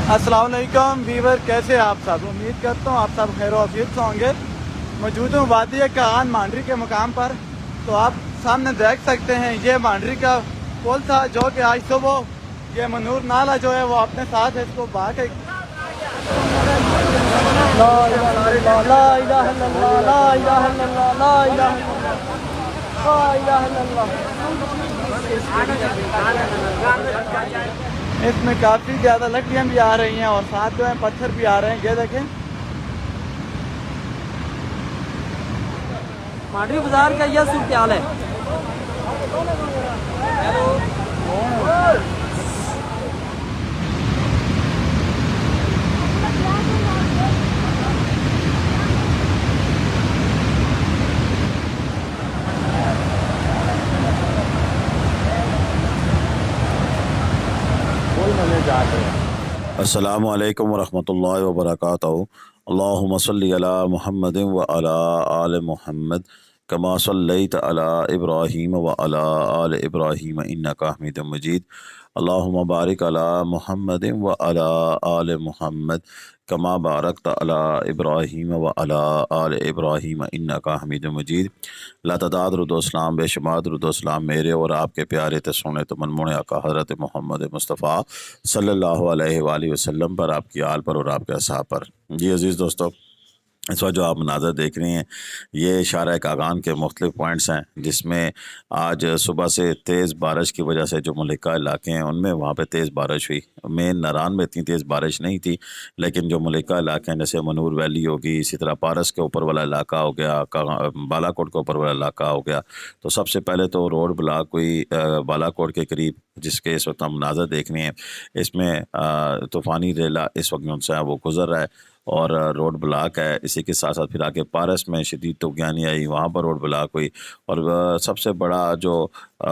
अस्सलाम वालेकुम वीवर, कैसे हैं आप सब। उम्मीद करता हूँ आप सब खैर आफियत से होंगे। मौजूद हूँ वादी कागान मांडरी के मुकाम पर। तो आप सामने देख सकते हैं ये मांडरी का पुल था जो कि आज सुबह ये मनूर नाला जो है वो अपने साथ है, इसको बहा के ला इलाहा इल्लल्लाह, ला इलाहा इल्लल्लाह, ला इलाहा इल्लल्लाह, ला इलाहा इल्लल्लाह, ला इलाहा इल्लल्लाह। इसमें काफ़ी ज़्यादा लकड़ियाँ भी आ रही हैं और साथ जो है पत्थर भी आ रहे हैं। ये देखें मांडवी बाजार का यह सूरत हाल है। अस्सलामु अलैकुम वरहमतुल्लाहि वबरकातुहू। अल्लाहुम्मा सल्लि अला मुहम्मदिन व अला आल मुहम्मद कमा सल्लैता अला इब्राहीम व अला आल इब्राहीम इन्नका हमीदुम मजीद। अल्लाहुम्मा बारिक अला मुहम्मदिन व अला आल मुहम्मद कमा बारकता अला इब्राहीम व अला आल इब्राहीम इन्नका हमीदुम मजीद। लातदाद रुदोसलाम बेशुमार रुदोसलाम मेरे और आपके प्यारे तस्सुने तो मनमुने आका हज़रत मोहम्मद मुस्तफ़ा सल्लल्लाहु अलैहि वसल्लम पर, आपकी आल पर और आपके असहाब पर। जी अज़ीज़ दोस्तों, इस वक्त जो आप मनाज़र देख रहे हैं ये शारा कागान के मुख्तलिफ़ पॉइंट्स हैं, जिसमें आज सुबह से तेज़ बारिश की वजह से जो मलिका इलाके हैं उनमें वहाँ पे तेज़ बारिश हुई। मेन नारान में इतनी तेज़ बारिश नहीं थी, लेकिन जो मलिका इलाके हैं जैसे मनूर वैली होगी, इसी तरह पारस के ऊपर वाला इलाका हो गया, बालाकोट के ऊपर वाला इलाका हो गया। तो सबसे पहले तो रोड ब्लॉक हुई बालाकोट के करीब, जिसके इस वक्त हम मनाज़र देख रहे हैं। इसमें तूफ़ानी रेला इस वक्त जो है वो गुज़र रहा है और रोड ब्लॉक है। इसी के साथ साथ फिर आगे पारस में शदीद तूफ़ानी आई, वहाँ पर रोड ब्लॉक हुई। और सबसे बड़ा जो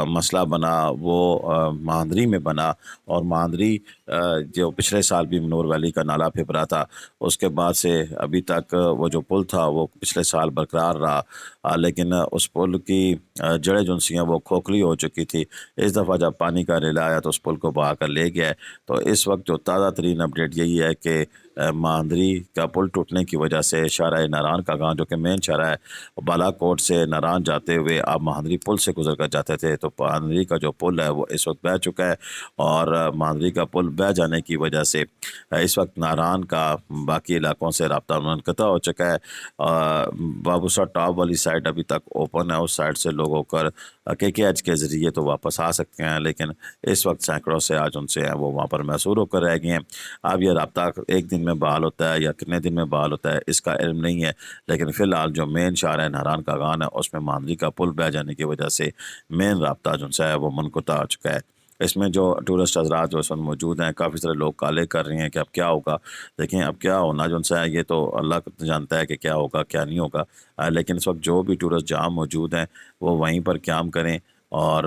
मसला बना वो मांदरी में बना। और मांदरी जो पिछले साल भी मनूर वैली का नाला फिपरा था, उसके बाद से अभी तक वो जो पुल था वो पिछले साल बरकरार रहा, लेकिन उस पुल की जड़ें जो सी हैं वो खोखली हो चुकी थी। इस दफ़ा जब पानी का रेला आया तो उस पुल को बहा कर ले गया है। तो इस वक्त जो ताज़ा तरीन अपडेट यही है कि मांदरी का पुल टूटने की वजह से शारा नारान का गाँव, जो कि मेन शारा है, बालाकोट से नारान जाते हुए आप मांदरी पुल से गुजर कर जाते थे, तो मांदरी का जो पुल है वो इस वक्त बह चुका है। और मांदरी का पुल बह जाने की वजह से इस वक्त नारान का बाकी इलाकों से रब्ता मुनक़ता हो चुका है। बाबूसा टॉप वाली साइड अभी तक ओपन है, उस साइड से लोग होकर KKH के ज़रिए तो वापस आ सकते हैं, लेकिन इस वक्त सैकड़ों से आज उनसे हैं वो वहाँ पर मैसूर होकर रह गए हैं। अब यह रब्ता एक दिन में बहाल होता है या कितने दिन में बहाल होता है इसका इल्म नहीं है, लेकिन फ़िलहाल जो मेन शारा नारान का गान है उसमें मांदरी का पुल बह जाने की वजह से मेन रब्ता जो है वो मुनक़ता हो चुका है। इसमें जो टूरिस्ट हज़रात जो इस वक्त मौजूद हैं, काफ़ी सारे लोग काले कर रहे हैं कि अब क्या होगा। देखें, अब क्या होना जो है ये तो अल्लाह जानता है कि क्या होगा क्या नहीं होगा, लेकिन इस वक्त जो भी टूरिस्ट जहाँ मौजूद हैं वो वहीं पर क़याम करें और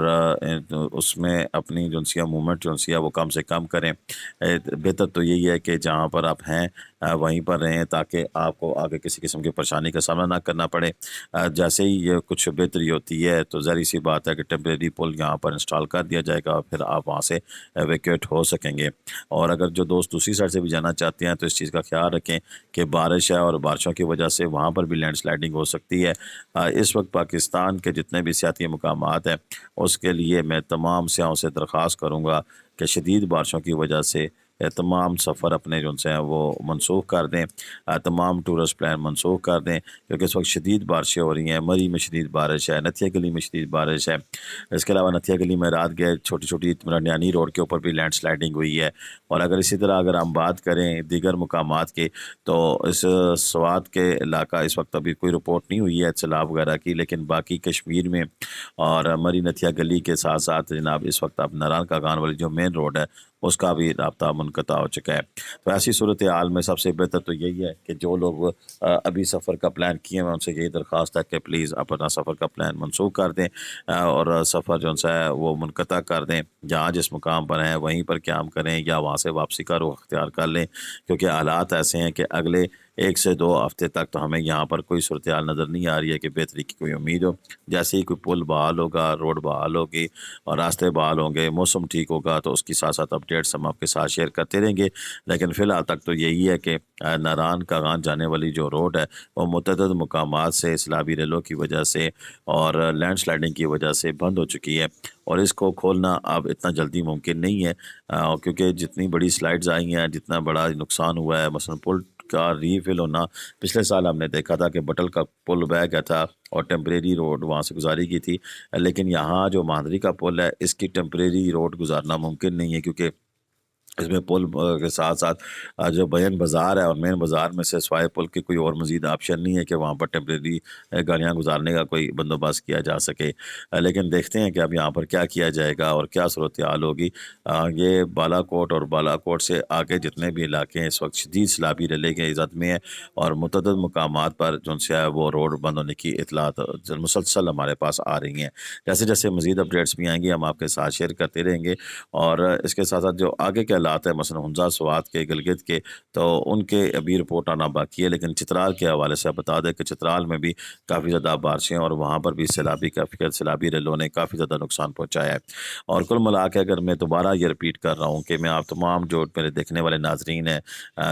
उसमें अपनी जो सी मूवमेंट जो सी है वो कम से कम करें। बेहतर तो यही है कि जहाँ पर आप हैं वहीं पर रहें, ताकि आपको आगे किसी किस्म की परेशानी का सामना ना करना पड़े। जैसे ही ये कुछ बेहतरी होती है तो ज़ाहिर सी बात है कि टेम्परेरी पुल यहाँ पर इंस्टॉल कर दिया जाएगा, फिर आप वहाँ से एवेक्यूएट हो सकेंगे। और अगर जो दोस्त दूसरी साइड से भी जाना चाहते हैं तो इस चीज़ का ख्याल रखें कि बारिश है और बारिशों की वजह से वहाँ पर भी लैंड स्लाइडिंग हो सकती है। इस वक्त पाकिस्तान के जितने भी सियाती मकामात हैं उसके लिए मैं तमाम सियाहों से दरख्वास्त करूँगा कि शदीद बारिशों की वजह से तमाम सफ़र अपने जो हैं वो मनसूख कर दें, तमाम टूरिस्ट प्लान मनसूख कर दें, क्योंकि इस वक्त शदीद बारिशें हो रही हैं। मरी में शदीद बारिश है, नथिया गली में शदीद बारिश है। इसके अलावा नथिया गली में रात गए छोटी छोटी मरनियानी रोड के ऊपर भी लैंड स्लाइडिंग हुई है। और अगर इसी तरह अगर हम बात करें दीगर मकामात की, तो इस स्वात के इलाका इस वक्त अभी कोई रिपोर्ट नहीं हुई है सैलाब वगैरह की, लेकिन बाकी कश्मीर में और मरी नथिया गली के साथ साथ जनाब इस वक्त अब नारान का गान वाली जो मेन रोड है उसका भी रब्ता मुनक़ता हो चुका है। तो ऐसी सूरत हाल में सबसे बेहतर तो यही है कि जो लोग अभी सफ़र का प्लान किए हैं उनसे यही दरख्वास्त है कि प्लीज़ अपना सफ़र का प्लान मनसूख कर दें और सफ़र जो है वो मुनक़ता कर दें। जहाँ जिस मुकाम पर हैं वहीं पर क़याम करें या वहाँ से वापसी का रुख अख्तियार कर लें, क्योंकि हालात ऐसे हैं कि अगले 1 سے 2 ہفتے تک تو ہمیں یہاں پر کوئی صورتحال نظر نہیں آ رہی ہے کہ بہتری کی کوئی امید ہو۔ جیسے ہی کوئی پل بحال ہوگا، روڈ بحال ہوگی اور راستے بحال ہوں گے، موسم ٹھیک ہوگا تو اس کی ساتھ ساتھ اپڈیٹس ہم آپ کے ساتھ شیئر کرتے رہیں گے۔ لیکن فی الحال تک تو یہی ہے کہ ناران کاغان جانے والی جو روڈ ہے وہ متعدد مقامات سے سیلابی ریلوں کی وجہ سے اور لینڈ سلائڈنگ کی وجہ سے بند ہو چکی ہے، اور اس کو کھولنا اب اتنا جلدی ممکن نہیں ہے، کیونکہ جتنی بڑی سلائڈز آئی ہیں، جتنا بڑا نقصان ہوا ہے، مثلا پل کا ری فل ہونا، پچھلے سال ہم نے دیکھا تھا کہ بٹل کا پل بہ گیا تھا اور ٹیمپریری روڈ وہاں سے گزاری کی تھی، لیکن یہاں جو ماندری کا پل ہے اس کی ٹیمپریری روڈ گزارنا ممکن نہیں ہے، کیونکہ اس میں پل کے ساتھ ساتھ جو بین بازار ہے اور مین بازار میں سے سوائے پل کی کوئی اور مزید آپشن نہیں ہے کہ وہاں پر ٹیمپریری گاڑیاں گزارنے کا کوئی بندوبست کیا جا سکے۔ لیکن دیکھتے ہیں کہ اب یہاں پر کیا کیا جائے گا اور کیا صورتحال ہوگی۔ یہ بالا کوٹ اور بالا کوٹ سے آگے جتنے بھی علاقے ہیں اس وقت شدید سیلابی ریلے کے زد میں ہیں، اور متعدد مقامات پر جو سے وہ روڈ بند ہونے کی اطلاعات مسلسل ہمارے پاس آ رہی ہیں۔ جیسے جیسے مزید اپڈیٹس بھی آئیں گی ہم آپ کے ساتھ شیئر کرتے رہیں گے، اور اس کے ساتھ ساتھ جو آگے کے حالات ہیں مثلا ہنزا سوات کے، گلگت کے، تو ان کے ابھی رپورٹ آنا باقی ہے۔ لیکن چترال کے حوالے سے بتا دیں کہ چترال میں بھی کافی زیادہ بارشیں اور وہاں پر بھی سیلابی ریلوں نے کافی زیادہ نقصان پہنچایا ہے۔ اور کل ملا کے اگر میں دوبارہ یہ رپیٹ کر رہا ہوں کہ میں آپ تمام جو میرے دیکھنے والے ناظرین ہیں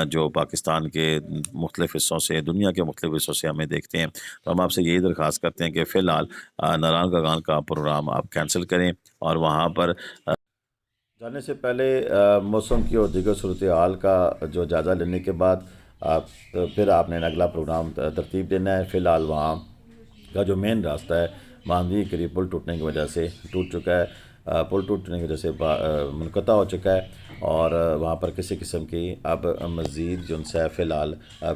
جو پاکستان کے مختلف حصوں سے، دنیا کے مختلف حصوں سے ہمیں دیکھتے ہیں، تو ہم آپ سے یہی درخواست کرتے ہیں کہ فی الحال ناران کاغان کا پروگرام آپ کینسل کریں، اور وہاں پر جانے سے پہلے موسم کی اور دیگر صورتحال کا جو جائزہ لینے کے بعد پھر آپ نے اگلا پروگرام ترتیب دینا ہے۔ فی الحال وہاں کا جو مین راستہ ہے ماندی قریب پل ٹوٹنے کی وجہ سے ٹوٹ چکا ہے، پل ٹوٹنے کی وجہ سے منقطع ہو چکا ہے، اور وہاں پر کسی قسم کی اب مزید جو ہے فی الحال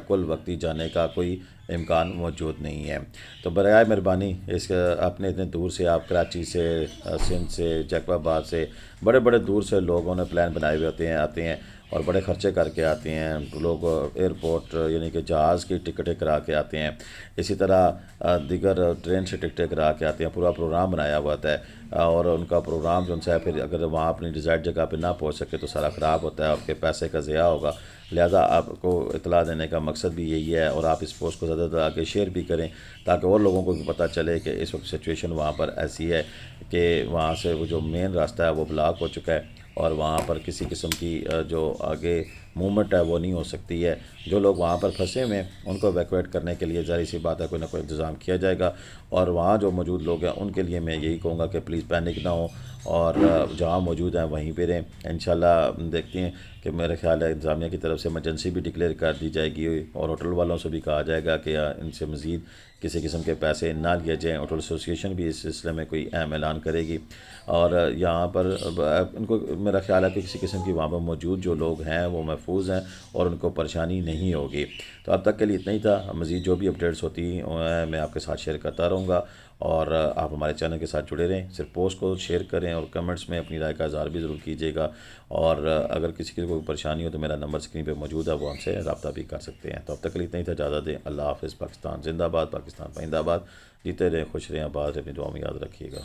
کل وقتی جانے کا کوئی امکان موجود نہیں ہے۔ تو برائے مہربانی اس اپنے اتنے دور سے آپ کراچی سے، سندھ سے، جیکب آباد سے، بڑے بڑے دور سے لوگوں نے پلان بنائے ہوئے ہوتے ہیں، آتے ہیں اور بڑے خرچے کر کے آتے ہیں، لوگ ایئرپورٹ یعنی کہ جہاز کی ٹکٹیں کرا کے آتے ہیں، اسی طرح دیگر ٹرین سے ٹکٹیں کرا کے آتے ہیں، پورا پروگرام بنایا ہوا ہوتا ہے، اور ان کا پروگرام جو ہے پھر اگر وہاں اپنی ڈیزائرڈ جگہ پہ نہ پہنچ سکے تو سارا خراب ہوتا ہے، آپ کے پیسے کا ضیاع ہوگا۔ لہذا آپ کو اطلاع دینے کا مقصد بھی یہی ہے، اور آپ اس پوسٹ کو زیادہ زیادہ آگے شیئر بھی کریں تاکہ اور لوگوں کو بھی پتہ چلے کہ اس وقت سچویشن وہاں پر ایسی ہے کہ وہاں سے وہ جو مین راستہ ہے وہ بلاک ہو چکا ہے، اور وہاں پر کسی قسم کی جو آگے موومنٹ ہے وہ نہیں ہو سکتی ہے۔ جو لوگ وہاں پر پھنسے ہوئے ہیں ان کو ایویکویٹ کرنے کے لیے ظاہر سی بات ہے کوئی نہ کوئی انتظام کیا جائے گا، اور وہاں جو موجود لوگ ہیں ان کے لیے میں یہی کہوں گا کہ پلیز پینک نہ ہوں، اور جہاں موجود ہیں وہیں پہ رہیں۔ انشاءاللہ دیکھتے ہیں کہ میرے خیال ہے انتظامیہ کی طرف سے ایمرجنسی بھی ڈکلیئر کر دی جائے گی، اور ہوٹل والوں سے بھی کہا جائے گا کہ ان سے مزید کسی قسم کے پیسے نہ لیے جائیں۔ ہوٹل ایسوسیشن بھی اس سلسلے میں کوئی اہم اعلان کرے گی، اور یہاں پر ان کو میرا خیال ہے کہ کسی قسم کی وہاں پر موجود جو لوگ ہیں وہ محفوظ ہیں اور ان کو پریشانی نہیں ہوگی۔ تو اب تک کے لیے اتنا ہی تھا، مزید جو بھی اپڈیٹس ہوتی ہیں میں آپ کے ساتھ شیئر کرتا رہوں گا، اور آپ ہمارے چینل کے ساتھ جڑے رہیں۔ صرف پوسٹ کو شیئر کریں اور کمنٹس میں اپنی رائے کا اظہار بھی ضرور کیجیے گا، اور اگر کسی کی کوئی پریشانی ہو تو میرا نمبر اسکرین پہ موجود ہے، وہ ہم سے رابطہ بھی کر سکتے ہیں۔ تو اب تک کے لیے اتنا ہی تھا، اجازت دیں۔ اللہ حافظ۔ پاکستان زندہ باد، پاکستان پائندہ باد، جیتے رہیں، خوش رہیں، آباد رہیں، اپنی دعا میں یاد رکھیے گا۔